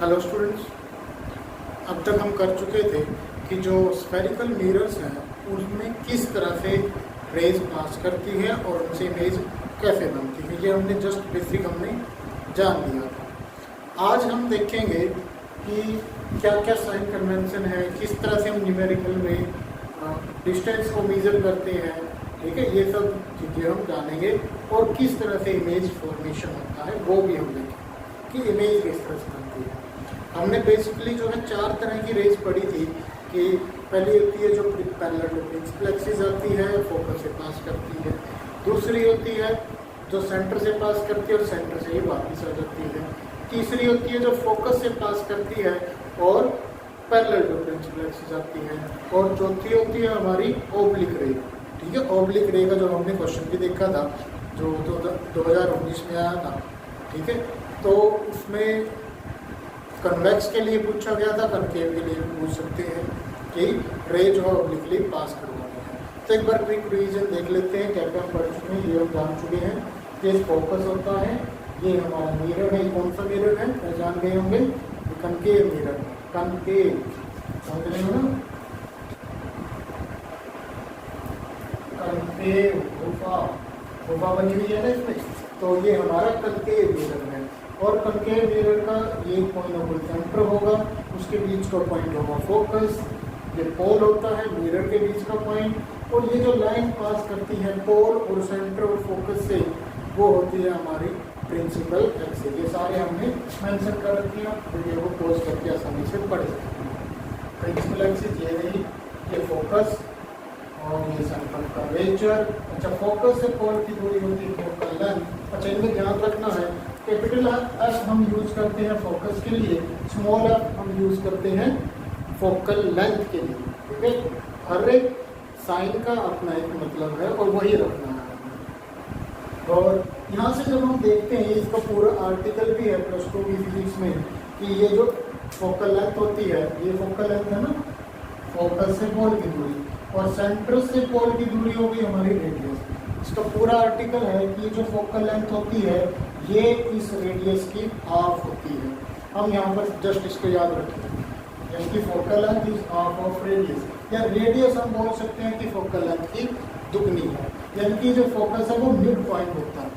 Hello students, अब तक हम कर चुके थे कि जो स्फेरिकल मिरर्स हैं उनमें किस तरह से रेज पास करती है और उनसे इमेज कैसे बनती है। ये हमने जस्ट बेसिक जान लिया था। आज हम देखेंगे कि क्या क्या साइन कन्वेंशन है, किस तरह से हम न्यूमेरिकल में डिस्टेंस को मेजर करते हैं, ठीक है। ये सब चीज़ें हम जानेंगे और किस तरह से इमेज फॉर्मेशन होता है वो भी हम देखेंगे कि इमेज किस तरह से बनती है। हमने बेसिकली जो है 4 तरह की रेज पढ़ी थी कि पहली होती है जो पैरेलल टू प्रिंसिपल एक्सिस आती है, फोकस से पास करती है। दूसरी होती है जो सेंटर से पास करती है और सेंटर से ही वापस आ जाती है। तीसरी होती है जो फोकस से पास करती है और पैरेलल टू प्रिंसिपल एक्सिस आती है। और चौथी होती है हमारी ओब्लिक रे, ठीक है। ओब्लिक रे का जो हमने क्वेश्चन भी देखा था जो 2019 में आया था, ठीक है। तो उसमें कन्वेक्स के लिए पूछा गया था, कनकेव के लिए पूछ सकते हैं कि रे जो है ओब्लिकली पास करवानी है। तो एक बार क्विक रिवीजन देख लेते हैं क्या क्या हम पढ़ चुके हैं, ये हम जान चुके हैं। ये फोकस होता है, ये हमारा मिरर है। कौन सा मिरर है पहचान गए होंगे, कनकेव मिरर, कनकेव समझ रहे हो ना, कनकेव गुफा बनी हुई है ना इसमें, तो ये हमारा कनकेव मिरर है। और कनकेव मिरर का ये पॉइंट ऑफ सेंटर होगा, उसके बीच का पॉइंट होगा फोकस, ये पोल होता है मिरर के बीच का पॉइंट। और ये जो लाइन पास करती है पोल और सेंटर और फोकस से, वो होती है हमारी प्रिंसिपल एक्सिस। ये सारे हमने मेंशन कर रखे हैं, वीडियो को पॉज करके आसानी से पढ़ सकते हैं। प्रिंसिपल एक्सिस ये रही, ये फोकस और ये सेंटर का कर्वेचर। अच्छा, फोकस से पोल की दूरी होती है फोकल लेंथ। अच्छा, इनमें ध्यान रखना है कैपिटल एफ हम यूज करते हैं फोकस के लिए, स्मॉल एफ हम यूज करते हैं फोकल लेंथ के लिए, ठीक है। हर एक साइन का अपना एक मतलब है और वही रखना है। और यहाँ से जब हम देखते हैं, इसका पूरा आर्टिकल भी है +2 की फिजिक्स में कि ये जो फोकल लेंथ होती है, ये फोकल लेंथ है ना, फोकस से पोल की दूरी, और सेंटर से पोल की दूरी होगी हमारी रेडियस। इसका पूरा आर्टिकल है कि जो फोकल लेंथ होती है ये इस रेडियस की हाफ होती है। हम यहाँ पर जस्ट इसको याद रखें, यानी कि focal length is half of radius, या रेडियस हम बोल सकते हैं कि फोकल लेंथ की दुगनी है। यानी कि जो फोकस है वो मिड पॉइंट होता है,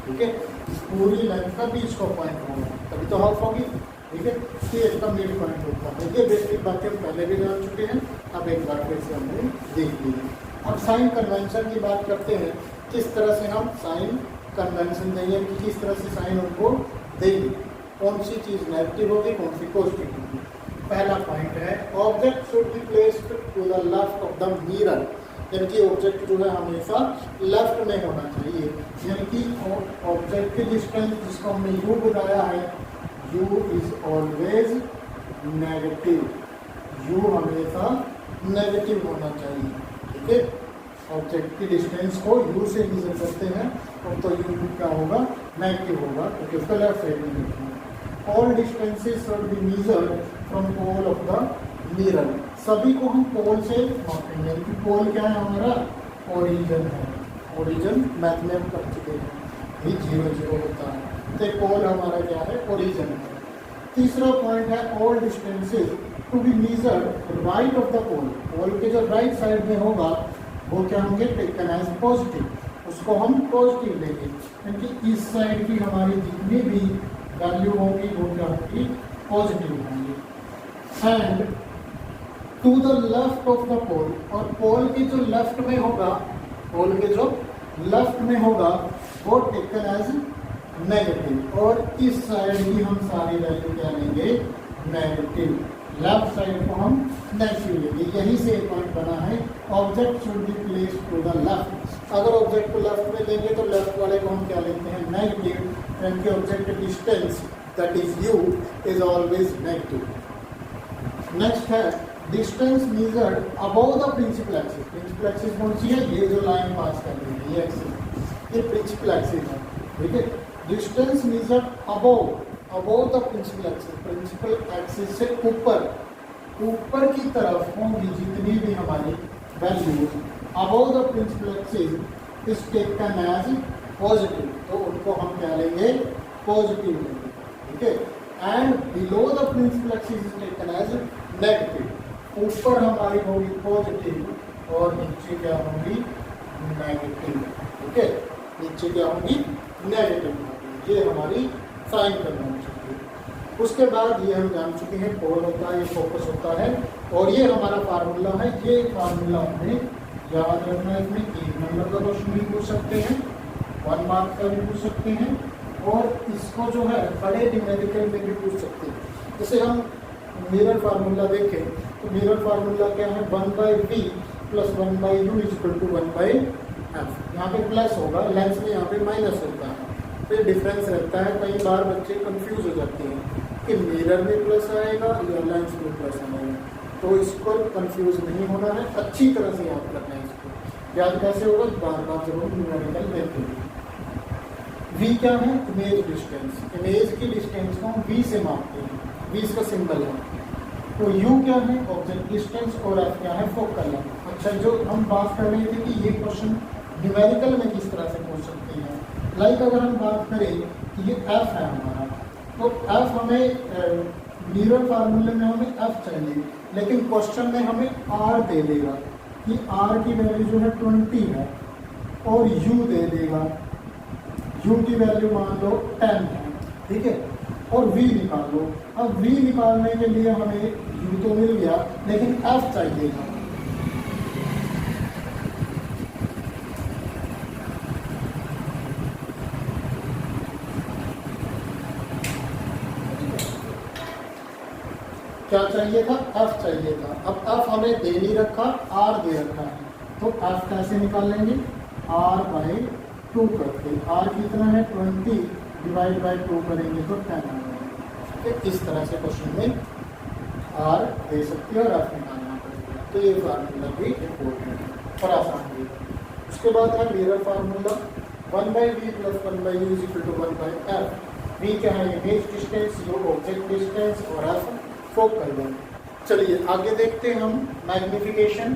ठीक है। इस पूरी लेंथ का बीच का पॉइंट होगा, तभी तो हाफ होगी, ठीक है। ये इसका मिड पॉइंट होता है। ये बेसिक बातें हम पहले भी जान चुके हैं, अब एक बार फिर से हमने देख ली है। अब साइन कन्वेंशन की बात करते हैं, किस तरह से हम साइन कन्वेंशन देंगे, कि किस तरह से साइन उनको देंगे, कौन सी चीज़ नेगेटिव होगी, कौन सी पॉजिटिव होगी। पहला पॉइंट है object should be placed to the left of the mirror, यानी कि ऑब्जेक्ट जो है हमेशा लेफ्ट में होना चाहिए। यानी कि ऑब्जेक्ट की डिस्टेंस जिसको हमने यू बताया है, you is always negative, you हमेशा नेगेटिव होना चाहिए, ठीक है। ऑब्जेक्ट की डिस्टेंस को यू से मेजर करते हैं और तो यू क्या होगा, नेगेटिव होगा, क्योंकि उसका लेफ्ट साइड में देखना। All distances should be measured from pole of the mirror, सभी को हम पोल से मापेंगे। यानी कि पोल क्या है हमारा, ओरिजिन है। ओरिजिन मैथ में हम कर चुके हैं, ये 0 0 होता है, तो पोल हमारा क्या है, ओरिजिन है। तीसरा पॉइंट है all distances to be measured right of the pole, pole के जो राइट साइड में होगा वो क्या होंगे, टेकन एज पॉजिटिव, उसको हम पॉजिटिव लेंगे। क्योंकि इस साइड की हमारी जितनी भी वैल्यू होगी वो क्या होगी, पॉजिटिव होंगी। And to the left of the pole, और पोल के जो लेफ्ट में होगा, पोल के जो लेफ्ट में होगा वो टेकन एज नेगेटिव, और इस साइड की हम सारी वैल्यू क्या लेंगे, नेगेटिव। लेफ्ट साइड को हम नेगेटिव लेंगे। यही से एक पॉइंट बना है object should be placed to the left. अगर ऑब्जेक्ट को लेफ्ट में लेंगे तो लेफ्ट वाले को हम क्या लेते हैं, नेगेटिव, यानी कि object distance that is U is always negative. Next है distance measured above the principal axis. Principal axis कौन सी है, ये जो लाइन पास कर रही है ये एक्सिस, ये प्रिंसिपल एक्सिस है, ठीक है। Distance measured above the principal axis, principal axis से ऊपर की तरफ होंगी जितनी भी हमारी values above the principal axis is taken as positive, तो उनको हम क्या लेंगे, पॉजिटिव लेंगे, ठीक है। And below the principal axis is taken as negative. ऊपर हमारी होगी पॉजिटिव और नीचे क्या होगी नेगेटिव। ओके, नीचे क्या होगी नेगेटिव होगी। ये हमारी साइन करना चाहिए। उसके बाद ये हम जान चुके हैं पोल होता है, ये फोकस होता है, और ये हमारा फार्मूला है। ये फार्मूला हमें याद रखना है। इसमें 1 नंबर का क्वेश्चन भी पूछ सकते हैं, 1 मार्क का भी पूछ सकते हैं, और इसको जो है बड़े न्यूमेरिकल में भी पूछ सकते हैं। जैसे हम मिरर फार्मूला देखें तो मिरर फार्मूला क्या है, 1/v plus 1/u is equal to 1/f। यहाँ पे प्लस होगा, लेंस में यहाँ पे माइनस होता है, तो ये डिफरेंस रहता है। कई बार बच्चे कंफ्यूज हो जाते हैं कि मिरर में प्लस आएगा या लेंस में प्लस आएगा, तो इसको कंफ्यूज नहीं होना है, अच्छी तरह से याद करना है। इसको याद कैसे होगा, बार बार जब हम न्यूमेरिकल देखेंगे। v क्या है, इमेज डिस्टेंस। इमेज की डिस्टेंस को हम v से मापते हैं, v इसका सिंबल है। तो u क्या है, ऑब्जेक्ट डिस्टेंस, और f क्या है, फोकल लेंथ। अच्छा, जो हम बात कर रहे थे कि ये क्वेश्चन न्यूमेरिकल में किस तरह से पूछ सकते हैं। लाइक अगर हम बात करें कि ये f है हमारा, तो f हमें मिरर फार्मूले में हमें f चाहिए, लेकिन क्वेश्चन में हमें r दे देगा कि r की वैल्यू जो है 20 है, और u दे देगा, u की वैल्यू मान लो 10 है, ठीक है, और v निकाल लो। अब v निकालने के लिए हमें u तो मिल गया, लेकिन f चाहिएगा। क्या चाहिए था, f चाहिए था। अब f हमें दे नहीं रखा, r दे रखा है, तो f कैसे निकाल लेंगे, r/2 करके। r कितना है 20, डिवाइड बाई 2 करेंगे तो 10 आ जाएगा। इस तरह से क्वेश्चन में r दे सकते हैं और f निकालना पड़ेगा। तो ये फार्मूला भी इम्पोर्टेंट है और आसान भी है। उसके बाद है mirror formula, 1/v plus 1/u is equal to 1/f। v क्या है, image distance, u object distance, और f फोकल लेंथ। चलिए आगे देखते हैं हम magnification.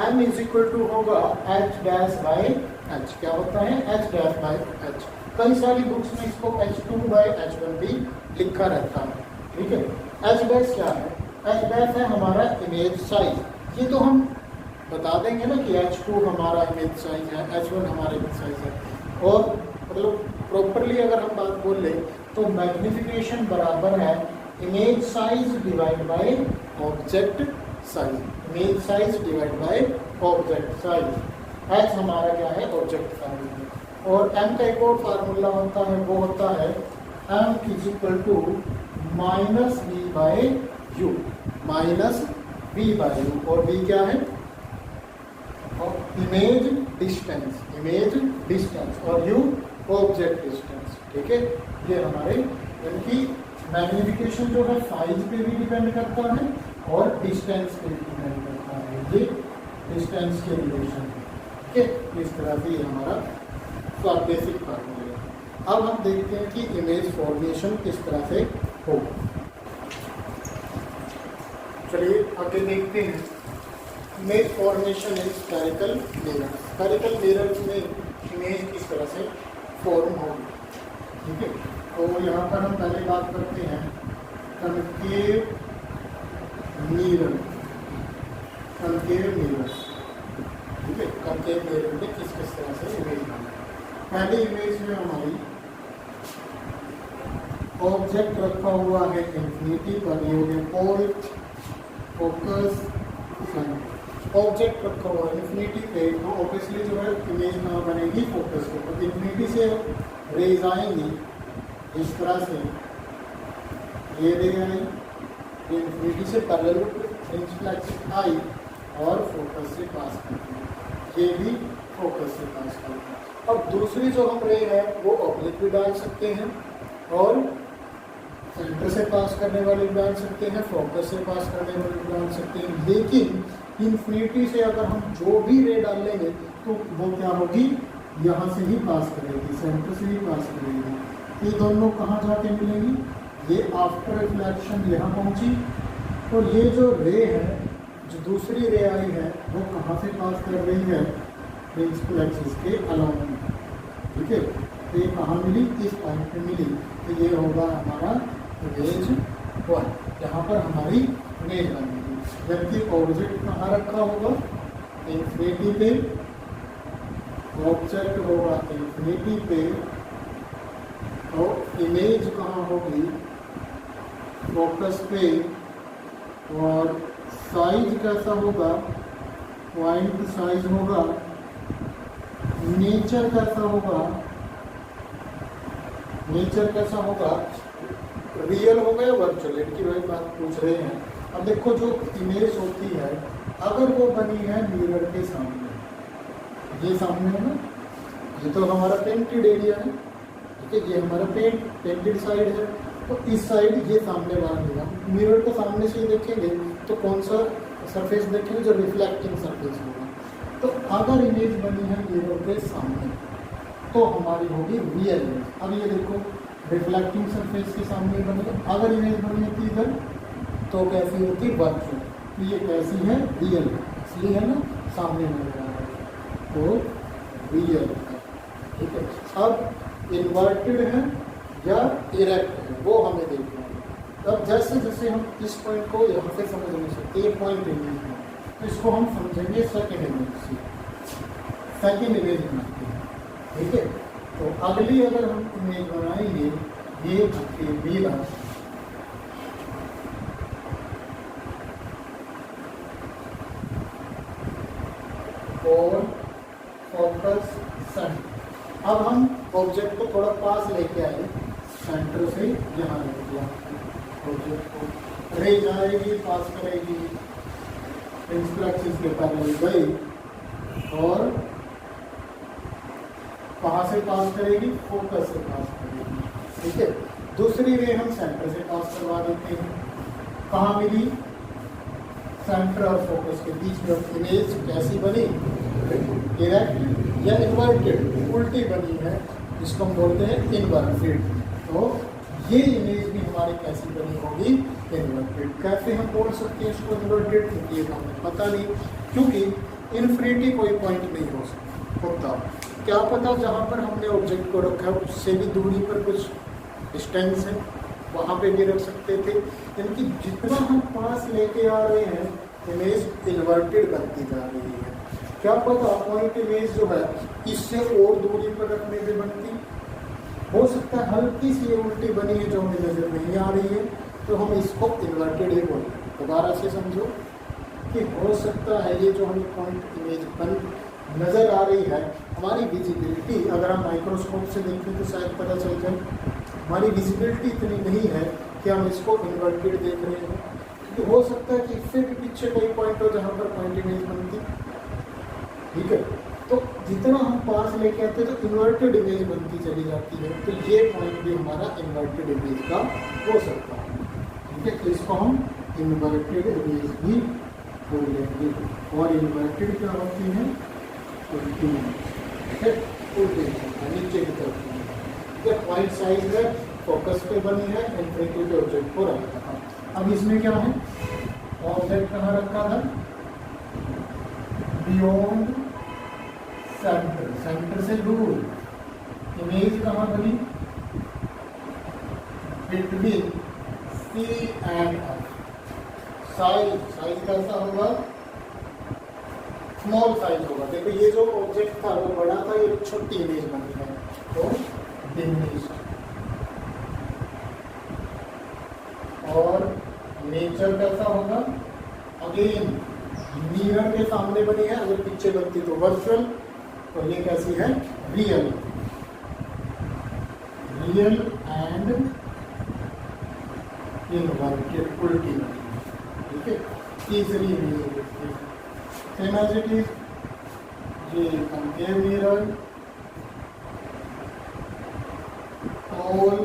m is equal to होगा h'/h। क्या होता है, h'/h। कई सारी बुक्स में इसको h2/h1 भी लिखा रहता है, ठीक है। h' क्या है, h' है हमारा इमेज साइज। ये तो हम बता देंगे ना कि h2 हमारा इमेज साइज है, h1 हमारा इमेज साइज है, और मतलब प्रॉपरली अगर हम बात बोल लें तो मैग्निफिकेशन बराबर है image size divide by object size. Image size divide by object size. h हमारा क्या है, ऑब्जेक्ट साइज है। और m का एक और फार्मूला होता है, वो होता है m is equal to -v/u, -v/u। और v क्या है, इमेज डिस्टेंस, इमेज डिस्टेंस, और u ऑब्जेक्ट डिस्टेंस, ठीक है। ये हमारे इनकी मैग्निफिकेशन जो है साइज पे भी डिपेंड करता है और डिस्टेंस पे भी डिपेंड करता है। ये डिस्टेंस के रिलेशन है, ठीक है। इस तरह से ये हमारा बेसिक फार्मूला है। अब हम देखते हैं कि इमेज फॉर्मेशन किस तरह से होगा। चलिए आगे देखते हैं। Image formation in spherical mirror. Spherical mirror में इमेज किस तरह से फॉर्म होगी, ठीक है। तो यहाँ पर हम पहले बात करते हैं कनकेव मिरर। कनकेव मिरर, ठीक है। कनकेव मिरर में किस किस तरह से इमेज बना। पहली इमेज में हमारी ऑब्जेक्ट रखा हुआ है इंफिनिटी पर, ये हो गया पॉइंट, फोकस, सन। ऑब्जेक्ट रखा हुआ है इंफिनिटी पे, तो ऑब्वियसली जो है इमेज कहाँ बनेगी, फोकस पे। तो इंफिनिटी से रेज आएंगी इस तरह से, ये रे आई, ये इंफिनिटी से पैरेलल प्रिंसिपल एक्सिस आई और फोकस से पास करती है, ये भी फोकस से पास करती है। अब दूसरी जो हम रे है वो ऑब्लिक भी डाल सकते हैं और सेंटर से पास करने वाले भी डाल सकते हैं, फोकस से पास करने वाले भी डाल सकते हैं। लेकिन इंफिनिटी से अगर हम जो भी रे डालेंगे तो वो क्या होगी, यहाँ से ही पास करेगी, सेंटर से ही पास करेगी। ये दोनों कहाँ जाके मिलेंगी, ये आफ्टर रिफ्लेक्शन यहाँ पहुँची, और ये जो रे है, जो दूसरी रे आई है, वो कहाँ से पास कर रही है, प्रिंसिपल एक्सिस के अलाउंग, ठीक है। तो ये कहाँ मिली, इस पॉइंट पे मिली, तो ये होगा हमारा इमेज 1, यहाँ पर हमारी इमेज बनेगी। जबकि ऑब्जेक्ट कहाँ रखा होगा, इंफिनिटी पे, ऑब्जेक्ट होगा इंफिनिटी पे, तो इमेज कहाँ होगी, फोकस पे, और साइज कैसा होगा, पॉइंट साइज होगा, नेचर कैसा होगा, नेचर कैसा होगा, रियल होगा या वर्चुअल, इनकी वही बात पूछ रहे हैं। अब देखो जो इमेज होती है अगर वो बनी है मिरर के सामने, ये सामने है ना, ये तो हमारा पेंटेड एरिया है, ठीक है, ये हमारा पेंटेड साइड है, तो इस साइड ये सामने वाला होगा। मिरर को सामने से ही देखेंगे तो कौन सा सरफेस देखेंगे, जो रिफ्लेक्टिंग सरफेस होगा। तो अगर इमेज बनी है मिरर के सामने तो हमारी होगी रियल इमेज। अब ये देखो रिफ्लेक्टिंग सरफेस के सामने बनी है, अगर इमेज बनी होती इधर तो कैसी होती वर्चुअल, तो ये कैसी है, रियल, इसलिए है ना सामने नजर आ रहा है, तो रियल है, ठीक है। अब इन्वर्टेड है या इरेक्ट है वो हमें देखना है। अब जैसे जैसे हम इस पॉइंट को यहाँ से समझ नहीं सकते, ये पॉइंट इमेज है, तो इसको हम समझेंगे सेकेंड इमेज से, सेकेंड इमेज बनाते हैं, ठीक है। तो अगली अगर हम इमेज बनाएंगे, ये आपके मिरर, और फोकस सेंटर। अब हम ऑब्जेक्ट को थोड़ा पास लेके आए, सेंटर से यहाँ ले दिया ऑब्जेक्ट को, रे जाएगी पास करेगी, प्रिंसिपल एक्सिस के पैरेलल गई, और कहाँ से पास करेगी, फोकस से पास करेगी, ठीक है। दूसरी रे हम सेंटर से पास करवा देते हैं, कहाँ मिली, सेंटर और फोकस के बीच में। इमेज कैसी बनी, डायरेक्ट या इन्वर्टेड, उल्टी बनी है, इसको हम बोलते हैं इन्वर्टेड। तो ये इमेज भी हमारी कैसी बनी होगी, इन्वर्टेड। कैसे हम बोल सकते हैं इसको इन्वर्टेड, क्योंकि ये हमें पता नहीं, क्योंकि इन्फिनिटी कोई पॉइंट नहीं हो सकता होता। क्या पता जहाँ पर हमने ऑब्जेक्ट को रखा है उससे भी दूरी पर कुछ डिस्टेंस है, वहाँ पे भी रख सकते थे। यानी जितना हम पास लेके आ रहे हैं इमेज इन्वर्टेड बनती जा रही है। क्या पता पॉइंट इमेज जो है इससे और दूरी पर रखने से बनती, हो सकता है हल्की सी उल्टी बनी है जो हमें नजर नहीं आ रही है, तो हम इसको इन्वर्टेड ही बोलते हैं। दोबारा से समझो कि हो सकता है ये जो हमें पॉइंट इमेज बन नजर आ रही है, हमारी विजिबिलिटी अगर हम माइक्रोस्कोप से देखें तो शायद पता चल जाए, हमारी विजिबिलिटी इतनी नहीं है कि हम इसको इन्वर्टेड देख रहे हैं, क्योंकि हो सकता है कि इससे भी पीछे कोई पॉइंट हो जहाँ पर पॉइंट इमेज बनती, ठीक है। तो जितना हम पास लेके आते हैं तो इन्वर्टेड इमेज बनती चली जाती है, तो ये पॉइंट भी हमारा इन्वर्टेड इमेज का हो सकता है, ठीक है। तो इसको हम इन्वर्टेड इमेज भी बोल लेंगे। और इन्वर्टेड क्या होती है, उल्टी, ठीक है, उल्टी नीचे की तरफ, ठीक है। पॉइंट साइज है, फोकस पे बनी है, इन्फिनिटी पे ऑब्जेक्ट को रखा था। अब इसमें क्या है, ऑब्जेक्ट कहाँ रखा था, बियॉन्ड सेंटर, सेंटर से दूर। इमेज कहाँ बनी, between C and F. Size, size कैसा होगा, स्मॉल साइज होगा। देखो ये जो ऑब्जेक्ट था वो बड़ा था, ये छोटी इमेज बनी है, तो डिमिनिश्ड। और नेचर कैसा होगा, अगेन मिरर के सामने बनी है, अगर पीछे बनती तो वर्चुअल, तो ये कैसी है, रियल, रियल एंड इन्वर्टेड, उल्टी बनी है, ठीक है। तीसरी image same as it is, ये concave mirror, pole,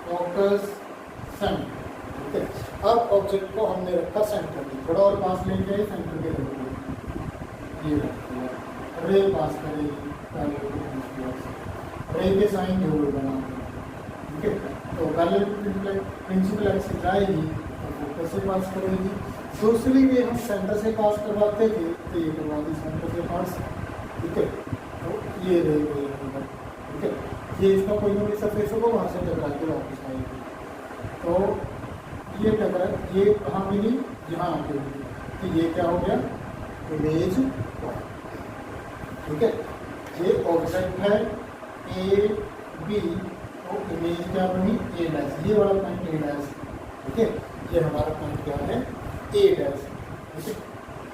focus, centre, ठीक है। अब ऑब्जेक्ट को हमने रखा सेंटर में, थोड़ा और पास लेके आए, सेंटर के रख ये रख दिया, रे पास करेगी, रे के साइन जरूर बना, ठीक है। तो पहले प्रिंसिपल एक्सिस जाएगी और फोकस से पास करेगी। दूसरी वे हम सेंटर से पास करवाते थे, तो ये करवा दी सेंटर से पास, ठीक है। तो ये रहे, ठीक है, ये इसका कोई भी सरफेस होगा वहाँ से टकरा के वापस आएगी, तो ये टकरा, ये कहाँ मिली, यहाँ आके मिली, तो ये क्या हो गया, इमेज पॉइंट। ठीक है, ये ऑब्जेक्ट है ए बी, तो इमेज क्या बनी, ए डैश, ये वाला पॉइंट ए डैश। ठीक है, ये हमारा पॉइंट क्या है, ए डैश। ठीक है,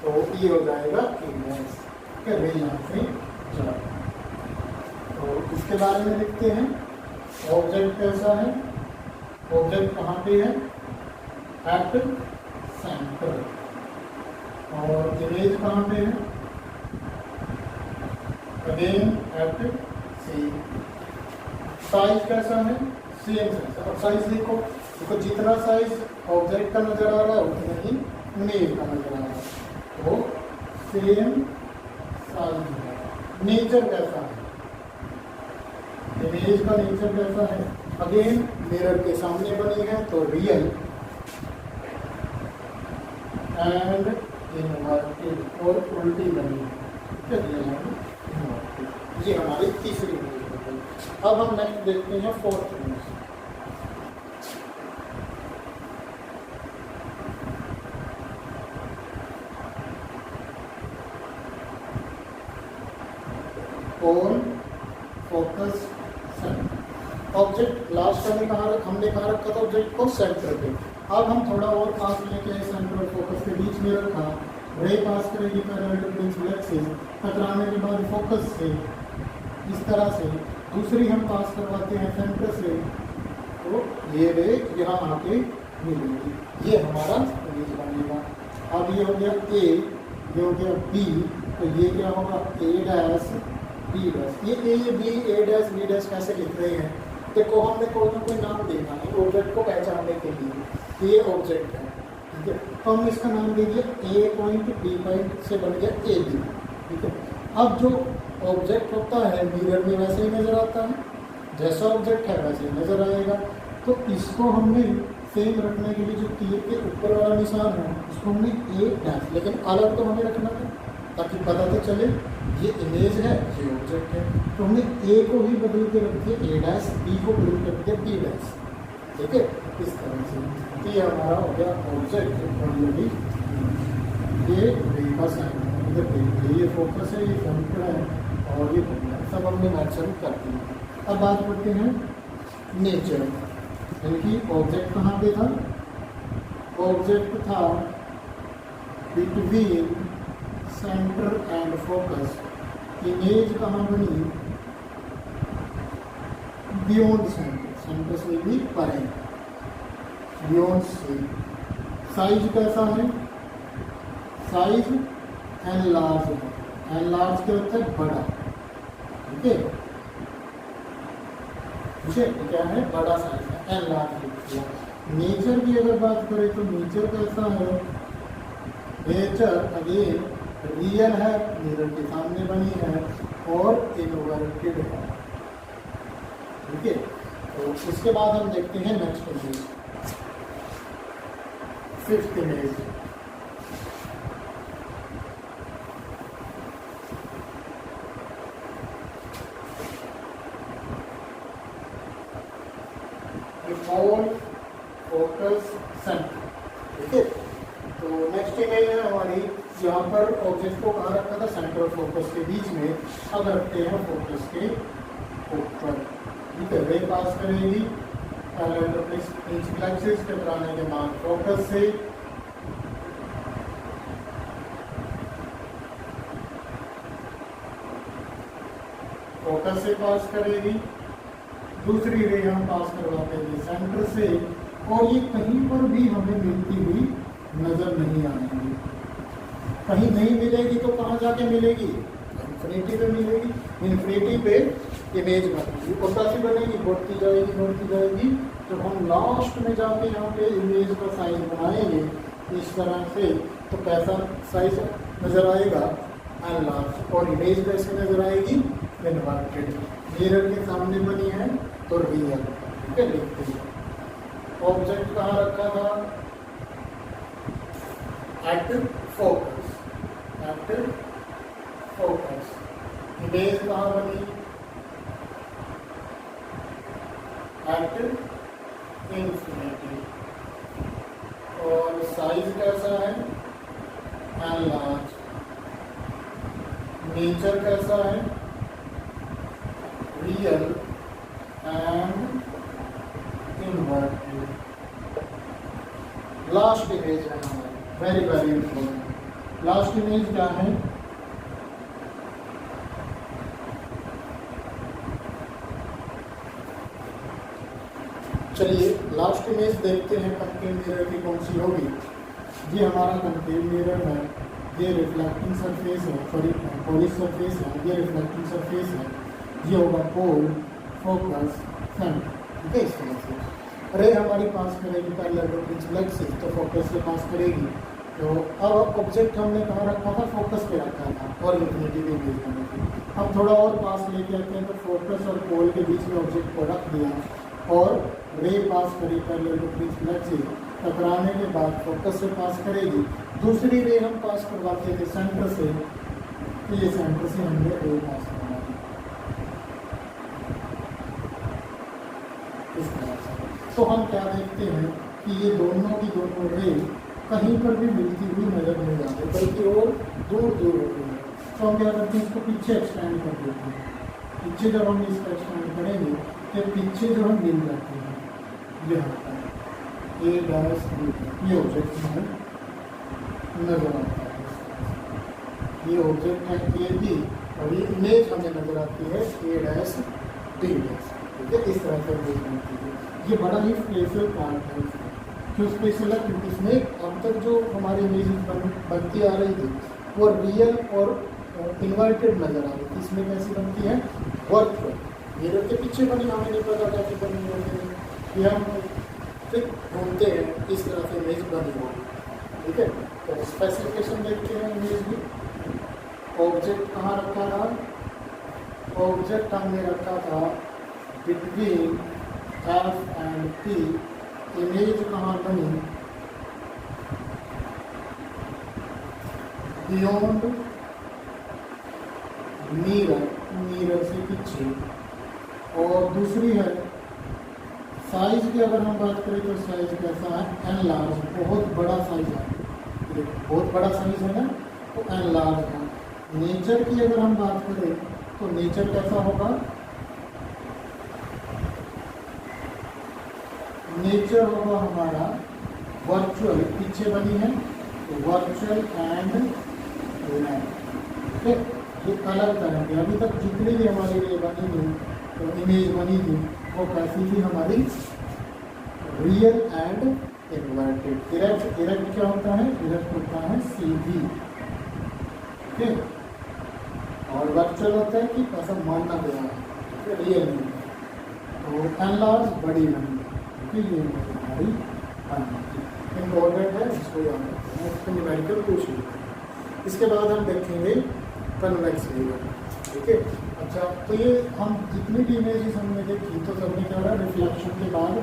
तो ये हो जाएगा ए डैश। ठीक है, वही यहाँ से चला। तो इसके बारे में लिखते हैं, ऑब्जेक्ट कैसा है, ऑब्जेक्ट कहाँ पे है, एट सेंटर, और इमेज कहाँ पे है, अगेन एट सी। साइज कैसा है, सेम साइज। अब साइज देखो, देखो जितना साइज ऑब्जेक्ट का नजर आ रहा है उतना ही इमेज का नजर आ रहा है, तो सेम साइज है। नेचर कैसा है, इमेज का नेचर कैसा है, अगेन मिरर के सामने बनी है तो रियल एंड इनवर्टेड, और उल्टी बनी है, ये हमारी तीसरी इमेज हो गई। अब हम नेक्स्ट देखते हैं fourth image. On focus centre, object last हमने कहा रखा था ऑब्जेक्ट को सेंटर पे। अब हम थोड़ा और पास लेके आए, सेंटर और फोकस के बीच में रखा, रे पास करेगी पैरेलल टू प्रिंसिपल एक्सिस, टकराने के बाद फोकस से इस तरह से, दूसरी हम पास करवाते हैं सेंटर से, तो ये रे यहाँ आके मिलेगी, ये हमारा इमेज बनेगा। अब ये हो गया ए, ये हो गया बी, तो ये क्या होगा, ए डैश बी डैश। ये A B A dash B dash कैसे लिख रहे हैं, देखो हमने कोई ना कोई नाम देना है ऑब्जेक्ट को पहचानने के लिए। ये ऑब्जेक्ट है, ठीक है, तो हमने इसका नाम दे दिया ए पॉइंट, बी पॉइंट से बन गया ए बी। ठीक है, अब जो ऑब्जेक्ट होता है मिरर में वैसे ही नज़र आता है, जैसा ऑब्जेक्ट है वैसे ही नज़र आएगा। तो इसको हमने सेम रखने के लिए जो तीर के ऊपर वाला निशान है उसको हमने ए डैश, लेकिन अलग तो हमें रखना था ताकि पता तो चले ये इमेज है ये ऑब्जेक्ट है। तो हमने ए को ही बदल के रख दिया ए डैश, बी को बदल के रख दिया बी डैश। ठीक है, इस तरह से ये हमारा हो गया ऑब्जेक्ट, और ये रे का साइन है, इधर देखिए ये फोकस है, ये सेंटर है, और ये सब हमने मेंशन कर दिया। अब बात करते हैं नेचर, यानी कि ऑब्जेक्ट कहाँ पे था, ऑब्जेक्ट था between centre and focus, image कहाँ बनी, बियॉन्ड सेंटर, सेंटर से भी परे, बियॉन्ड से। साइज कैसा है, साइज एनलार्ज है, एनलार्ज क्या होता है, बड़ा। ठीक है, क्या है, बड़ा साइज है, एनलार्ज। नेचर की अगर बात करें तो नेचर कैसा है, नेचर अगेन रियल है, मिरर के सामने बनी है, और इनवर्टेड है। ठीक है, तो उसके बाद हम देखते हैं next image, fifth image. Focus centre. ठीक है, तो नेक्स्ट इमेज है हमारी, यहाँ पर ऑब्जेक्ट को कहाँ रखा था, सेंटर और फोकस के बीच में, अब रखते हैं फोकस के ऊपर। ठीक है, रे पास करेगी प्रिंसिपल एक्सिस, टकराने के बाद फोकस से पास करेगी, दूसरी रे हम पास करवाते हैं सेंटर से, और ये कहीं पर भी हमें मिलती हुई नजर नहीं आएगी। कहीं नहीं मिलेगी तो कहाँ जाके मिलेगी, इन्फिनिटी पे मिलेगी। इन्फिनिटी पे इमेज बनेगी, और कैसी बनेगी, बढ़ती जाएगी। जब हम लास्ट में जाके यहाँ पे इमेज का साइज बनाएंगे इस तरह से, तो कैसा साइज नजर आएगा, अनलार्ज, और इमेज कैसे नजर आएगी, इनवर्टेड। मिरर के सामने बनी है तो रियल। ठीक है, देखते हैं ऑब्जेक्ट कहाँ रखा था, एट फोकस, इमेज कहाँ बनी, एट इन्फिनिटी। साइज कैसा है, एनलार्ज। नेचर कैसा है, real and inverted. Last image है हमारी, very very important. Last image क्या है, चलिए लास्ट इमेज देखते हैं कंकेव मिरर की कौन सी होगी। ये हमारा कंकेव मिरर है, ये रिफ्लेक्टिंग सरफेस है, सॉरी पॉलिश सरफेस है, ये रिफ्लेक्टिंग सरफेस है, ये होगा पोल, फोकस, सेंटर। ठीक है, इस तरह से रे हमारी पास करेगी पैरेलल टू प्रिंसिपल एक्सिस, तो फोकस से पास करेगी। तो अब ऑब्जेक्ट हमने कहाँ रखा था, फोकस पे रखा था और इन्फिनिटी पे इमेज बनी थी। अब थोड़ा और पास लेके आते हैं, तो फोकस और पोल के बीच में ऑब्जेक्ट को रख दिया और रे पास करी पैरेलल टू प्रिंसिपल एक्सिस, टकराने के बाद फोकस से पास करेगी। दूसरी रे हम पास करवाते थे सेंटर से, तो ये सेंटर से हमने रे पास करवा दी इस तरह से। तो हम क्या देखते हैं कि ये दोनों की दोनों रे कहीं पर भी मिलती हुई नजर नहीं आती, बल्कि और दूर दूर होती है। तो हम क्या करते हैं, इसको पीछे एक्सटेंड कर देते हैं। पीछे जब हम इसको एक्सटेंड करेंगे तो पीछे जो हम मिल जाते हैं, ये होता है ए डैश बी, ये ऑब्जेक्ट हमें नजर आता है। ये ऑब्जेक्ट है ए बी और ये इमेज हमें नजर आती है ए डैश डी डैश। ठीक है, इस तरह से इमेज बनती है। ये बड़ा ही स्पेशल पार्ट है। क्यों स्पेशल है, क्योंकि इसमें अब तक जो हमारी इमेज बनती आ रही थी वो रियल और इन्वर्टेड नजर आ रही थी। इसमें कैसी बनती है, वर्चुअल। मिरर के पीछे बनी, हमें नहीं पता कैसे बनी होती है, हम फिर घूमते हैं, इस तरह से इमेज बनी होगी। ठीक है, तो स्पेसिफिकेशन देखते हैं इमेज में। ऑब्जेक्ट कहाँ रखा था, ऑब्जेक्ट हमने रखा था between F and P. Image कहाँ बनी, बियॉन्ड मिरर, मिरर से पीछे। और दूसरी है साइज की, अगर हम बात करें तो साइज कैसा है, एनलार्ज, बहुत बड़ा साइज है, बहुत बड़ा साइज है ना, तो एनलार्ज है। नेचर की अगर हम बात करें तो नेचर कैसा होगा, नेचर होगा हमारा वर्चुअल, पीछे बनी है वर्चुअल एंड रियल। ठीक है, ये अलग तरह की, अभी तक जितनी भी हमारी ये बनी थी तो इमेज बनी थी वो कैसी थी हमारी, real and inverted. Erect, erect क्या होता है, इरेक्ट होता है सीधी। ठीक है, और वर्चुअल होता है कि ऐसा मानना गया है, रियल नहीं। तो एनलार्ज बड़ी बनी, ये हमारी इम्पोर्टेंट है, इसको याद रखना है, इसको न्यूमेरिकल पूछ लेंगे। इसके बाद हम देखेंगे कन्वेक्स मिरर। ठीक है, अच्छा, तो ये हम जितनी भी इमेजेस हमने देखी तो सबने क्या रहा है, रिफ्लेक्शन के बाद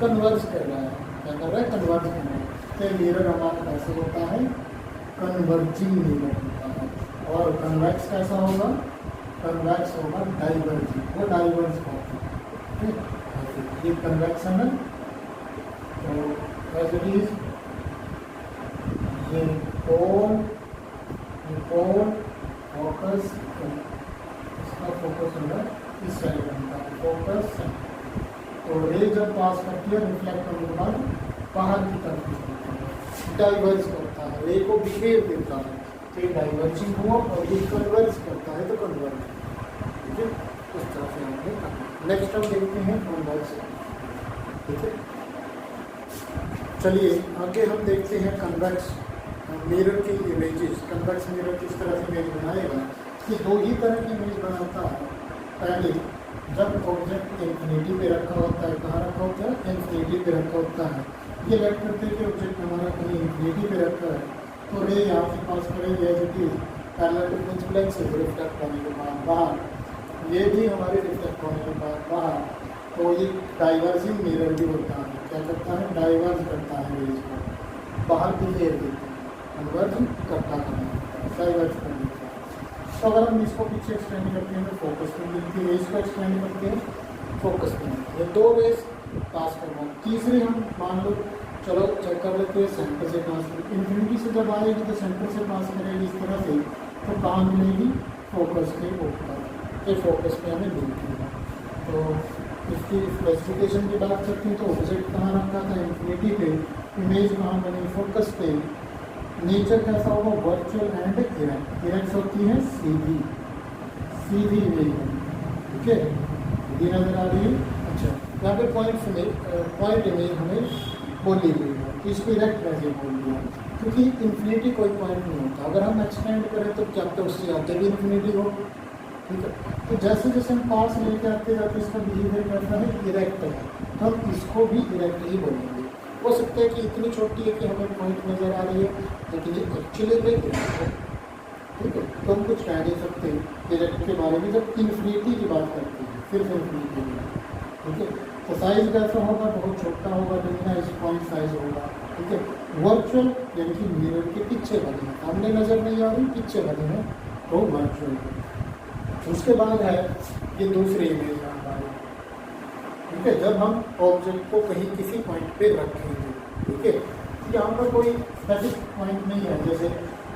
कन्वर्ज कर रहा है, क्या कर रहा है, कन्वर्ज कर रहा है। तो मिरर हमारा कैसे होता है, कन्वर्जिंग मिरर होता है। और कन्वेक्स कैसा होगा, कन्वेक्स होगा डाइवर्जिंग, वो डाइवर्स होता है। ठीक है, ये कन्वेक्शन है। तो एज इट इज ये पोल फोकस, इसका फोकस होगा इस साइड बनता है, फोकस। तो रे जब पास करती है रिफ्लेक्ट होने के बाद बाहर की तरफ डाइवर्ज करता है, रे को बिखेर देता है, तो ये डाइवर्जिंग हुआ। और ये कन्वर्ज करता है तो कन्वर्ज। ठीक है, उस तरह से हमने नेक्स्ट हम देखते हैं कन्वर्ज। ठीक है, चलिए आगे हम देखते हैं कन्वेक्स मिरर की इमेजेस। कन्वेक्स मिरर किस तरह से इमेज बनाएगा, कि दो ही तरह की इमेज बनाता है। पहले जब ऑब्जेक्ट इन्फिनिटी पे रखा होता है, कहाँ रखा होता है, इन्फिनिटी पे रखा होता है। ये लेट करते हैं कि ऑब्जेक्ट हमारा कहीं इन्फिनिटी पे रखा है, तो रे यहाँ से पास करेंगे as it is parallel to principal axis, reflect होने के बाद बाहर, ये भी हमारे रिफ्लेक्ट होने के बाद बाहर। तो ये डाइवर्जिंग मिरर भी होता है, क्या करता है, डाइवर्ज करता है रेज को, बाहर भी फेर देता है, कन्वर्ज करता है, डाइवर्ज कर देता है। तो अगर हम इसको पीछे एक्सटेंड करते हैं तो फोकस पे मिलती है, इसको एक्सटेंड करते हैं फोकस पे मिलती है। दो रेस पास करना। तीसरी हम मान लो चलो चेक कर लेते हैं सेंटर से पास करें। इन्फिनिटी से जब आएगी तो सेंटर से पास करेगी इस तरह से, तो कहाँ मिलेगी? फोकस के ऊपर, ये फोकस पे हमें मिलती है। तो इसकी स्पेसिफिकेशन की बात करते हैं तो ऑपोजिट कहाँ रखा था? इन्फिनिटी पे। इमेज कहाँ बनी? फोकस पे। नेचर कैसा होगा? Virtual and erect. इरेक्ट होती है सीधी, सीधी इमेज बनी, ठीक है, सीधी नजर आ रही है। अच्छा, यहाँ पे पॉइंट इमेज हमें बोली हुई है कि इसको इरेक्ट कैसे बोल दिया, क्योंकि इन्फिनिटी कोई पॉइंट नहीं होता। अगर हम एक्सटेंड करें तो क्या तो उससे आगे भी इन्फिनिटी हो, ठीक है। तो जैसे जैसे हम पास लेके आते जाते इसका बिहेवियर करता है इरेक्ट है, तो हम इसको भी इरेक्ट ही बोलेंगे। हो सकता है कि इतनी छोटी है कि हमें पॉइंट नज़र आ रही है, लेकिन ये एक्चुअली में इरेक्ट है, ठीक है। तो हम कुछ कह नहीं सकते इरेक्ट के बारे में जब इन्फिनिटी की बात करते हैं, सिर्फ इन्फिनिटी की, ठीक है। तो साइज़ कैसा होगा? बहुत छोटा होगा, मिनिमाइज पॉइंट साइज होगा, ठीक है। वर्चुअल यानी कि मिरर के पीछे बने हैं, सामने नज़र नहीं आ रही, पीछे बने हैं, तो वर्चुअल। उसके बाद है ये दूसरी इमेज हमारी, ठीक है। जब हम ऑब्जेक्ट को कहीं किसी पॉइंट पे रखेंगे, ठीक है, तो यहाँ पर कोई स्पेसिफिक पॉइंट नहीं है, जैसे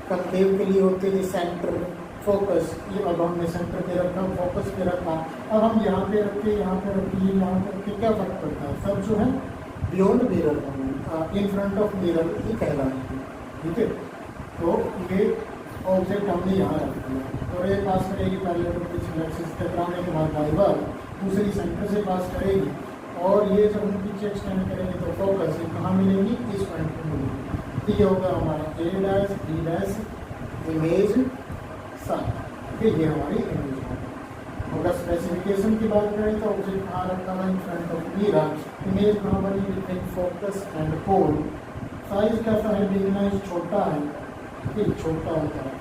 कंकेव के लिए होते हैं सेंटर, फोकस। ये अब हमने सेंटर पे रखा, फोकस पे रखा, अब हम यहाँ पे रखे, यहाँ पे रखिए, यहाँ पे रखे, क्या फर्क पड़ता है? सब जो है beyond mirror, in front of mirror ही कहलाएंगे, ठीक है। तो ये ऑब्जेक्ट हमने यहाँ रख दिया और ये पास करेगी पहले तो पिछले एक्सिस टकराने के बाद बाई बार, दूसरी सेंटर से पास करेगी, और ये जब हम पीछे एक्सटेंड करेंगे तो फोकस ये कहाँ मिलेगी? इस पॉइंट पर मिलेगी। ये होगा हमारा A dash B dash image sign, ठीक है, ये हमारी इमेज होगी। अगर स्पेसिफिकेशन की बात करें तो ऑब्जेक्ट कहाँ रखा है? In front of mirror. Image कहाँ बनी? Between focus and pole. Size कैसा है? बिगनाइज छोटा है, ठीक, छोटा होता है।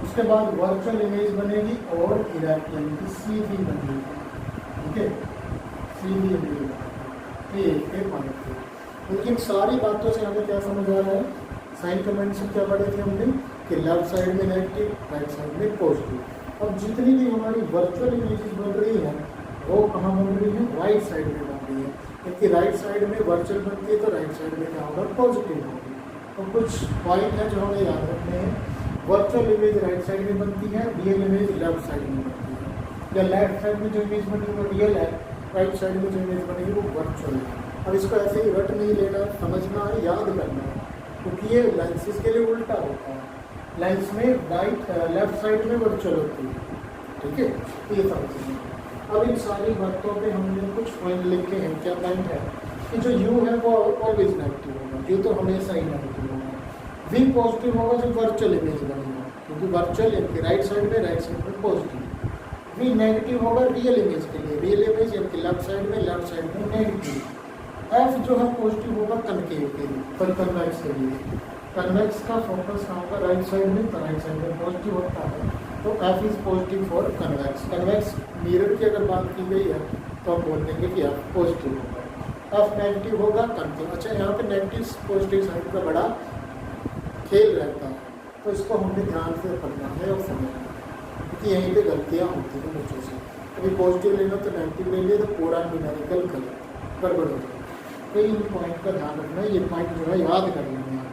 उसके बाद वर्चुअल इमेज बनेगी और इरेक्ट यानी कि सीधी बनेगी, ठीक है, सीधी इमेज के पॉइंट पे। लेकिन सारी बातों से हमें क्या समझ आ रहा है? साइन कमेंट से क्या पढ़े थे हमने कि लेफ्ट साइड में नेगेटिव, राइट साइड में पॉजिटिव। अब जितनी भी हमारी वर्चुअल इमेजेस बन रही है वो कहाँ बन रही है? राइट साइड में बन रही है, क्योंकि राइट साइड में वर्चुअल बनती है तो राइट साइड में क्या होगा? पॉजिटिव होगी। तो कुछ पॉइंट है जो हमें याद रखने हैं। वर्चुअल इमेज राइट साइड में बनती है, रियल इमेज लेफ्ट साइड में बनती है, या लेफ्ट साइड में जो इमेज बनी वो रियल है, राइट साइड में जो इमेज बनेगी वो वर्चुअल है। अब इसको ऐसे ही रट नहीं लेना, समझना है, याद करना है, क्योंकि ये लेंसेज के लिए उल्टा होता है। लेंस में लेफ्ट साइड में वर्चुअल होती है, ठीक है, ये समझना। अब इन सारी बातों पे हमने कुछ पॉइंट लिखे हैं। क्या पॉइंट है? कि जो यू है वो ऑलवेज नेगेटिव होगा, यू तो हमेशा ही नेगेटिव होगा। वी पॉजिटिव होगा जब वर्चुअल इमेज बनेगा, क्योंकि वर्चुअल यानी राइट साइड में पॉजिटिव। वी नेगेटिव होगा रियल इमेज के लिए, रियल इमेज यानी लेफ्ट साइड में नेगेटिव। एफ जो है पॉजिटिव होगा कनकेव के लिए, पर कन्वेक्स के लिए। कन्वेक्स का फोकस कहाँ होगा? राइट साइड में, तो राइट साइड में पॉजिटिव होता है, तो F is positive for convex. Convex mirror की अगर बात की गई है तो हम बोल देंगे कि एफ पॉजिटिव होगा। एफ नेगेटिव होगा कनकेव। अच्छा, यहाँ पे नेगेटिव पॉजिटिव साइड का बड़ा खेल रहता है, तो इसको हमने ध्यान से पढ़ना है और समझना है, क्योंकि यहीं पे गलतियाँ होती हैं बच्चों से। कभी पॉजिटिव लेना तो नेगेटिव ले लिया तो पूरा न्यूमेरिकल गड़बड़ हो जाए। तो इन पॉइंट का ध्यान रखना है, ये पॉइंट जो है याद कर लेना है,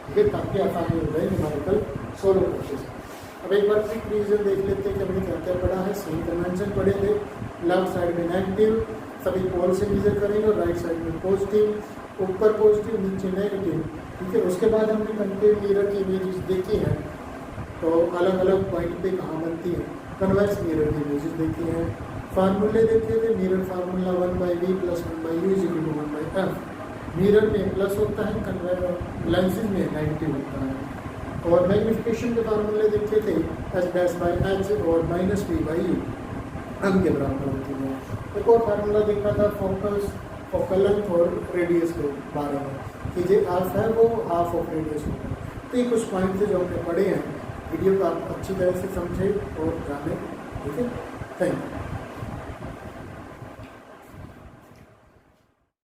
ठीक है, ताकि आसानी हो जाए न्यूमेरिकल सोल्व करते हैं। अब एक बार क्विक रिवीजन देख लेते हैं कि हमने क्या क्या पढ़ा है। सही कन्वेंशन पढ़े थे, लेफ्ट साइड में नेगेटिव, सभी पोल से मेजर करेंगे, और राइट साइड में पॉजिटिव, ऊपर पॉजिटिव नीचे नेगेटिव, ठीक है। उसके बाद हमने कंकेव मिरर की इमेजेस देखी हैं, तो अलग अलग पॉइंट पे कहाँ बनती है। कन्वेक्स मिरर की इमेजेस देखी हैं, फार्मूले देखे थे। Mirror formula 1/v + 1/u = 1/f। Mirror में प्लस होता है, लेंसेज में नेगेटिव होता है। और मैग्निफिकेशन के फार्मूले देखे थे, h'/h और -v/u m के बराबर होती है। एक और फार्मूला देखा था फोकस, फोकल लेंथ और रेडियस के बारे में, कि जो हाफ है वो हाफ ऑफ रेडियस होगा। तो ये कुछ पॉइंट थे जो हमने पढ़े हैं। वीडियो को आप अच्छी तरह से समझे और जाने, ठीक है। Thank you.